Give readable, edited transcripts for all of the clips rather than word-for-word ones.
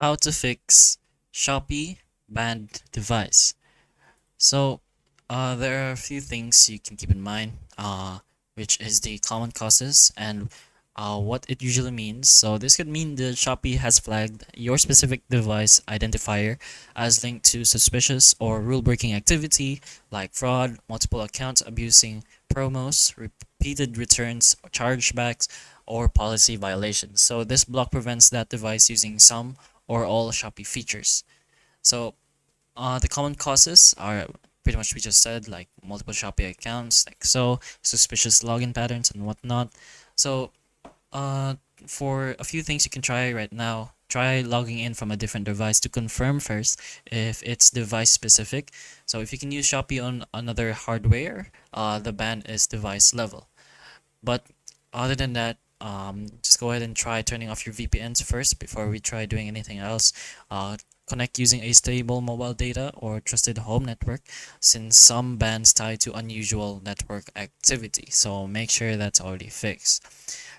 How to fix Shopee banned device. So, there are a few things you can keep in mind, which is the common causes and what it usually means. So, this could mean that Shopee has flagged your specific device identifier as linked to suspicious or rule breaking activity like fraud, multiple accounts abusing promos, repeated returns, chargebacks, or policy violations. So, this block prevents that device using some or all Shopee features. So, the common causes are pretty much we just said, like multiple Shopee accounts, like so, suspicious login patterns and whatnot. So, uh, for a few things you can try right now, try logging in from a different device to confirm first if it's device specific. So if you can use Shopee on another hardware, the ban is device level. But other than that, just go ahead and try turning off your VPNs first before we try doing anything else. Connect using a stable mobile data or trusted home network, since some bans tie to unusual network activity. So make sure that's already fixed.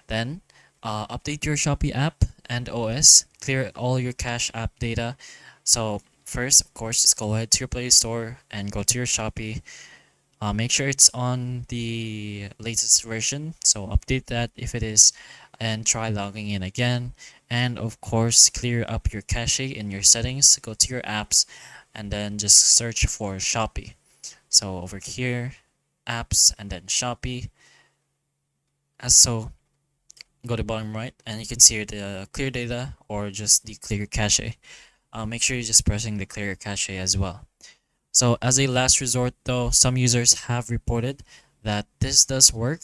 Then, update your Shopee app and OS. Clear all your cache app data. So first, of course, just go ahead to your Play Store and go to your Shopee. Make sure it's on the latest version, so update that if it is, and try logging in again. And of course, clear up your cache in your settings. Go to your apps and then just search for Shopee. So over here, apps and then Shopee. As so, go to bottom right and you can see the clear data or just the clear cache. Make sure you're just pressing the clear cache as well. So as a last resort though, some users have reported that this does work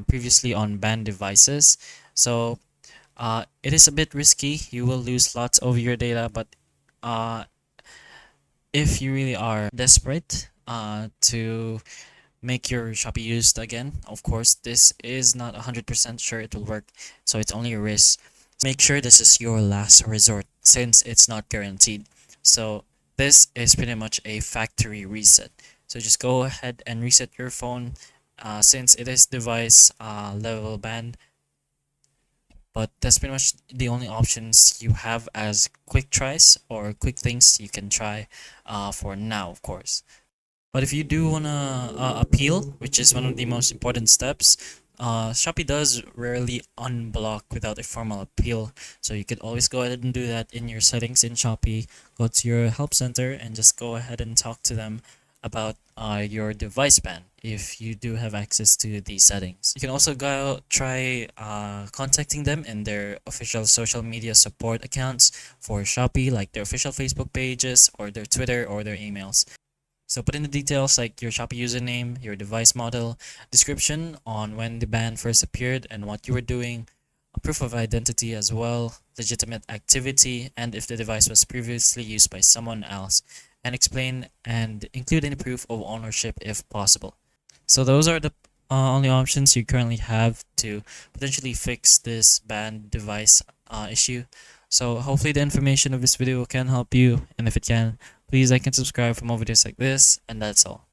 previously on banned devices. So it is a bit risky. You will lose lots of your data, but uh, if you really are desperate to make your Shopee used again, of course, this is not 100% sure it will work. So it's only a risk. Make sure this is your last resort since it's not guaranteed. So this is pretty much a factory reset. So just go ahead and reset your phone since it is device level banned. But that's pretty much the only options you have as quick tries or quick things you can try for now, of course. But if you do want to appeal, which is one of the most important steps, Shopee does rarely unblock without a formal appeal. So you could always go ahead and do that in your settings in Shopee. Go to your help center and just go ahead and talk to them about your device ban if you do have access to these settings. You can also go try contacting them in their official social media support accounts for Shopee, like their official Facebook pages or their Twitter or their emails. So put in the details like your Shopee username, your device model, description on when the ban first appeared and what you were doing, a proof of identity as well, legitimate activity, and if the device was previously used by someone else, and explain and include any proof of ownership if possible. So those are the only options you currently have to potentially fix this banned device issue. So hopefully the information of this video can help you, and if it can, please like and subscribe for more videos like this, and that's all.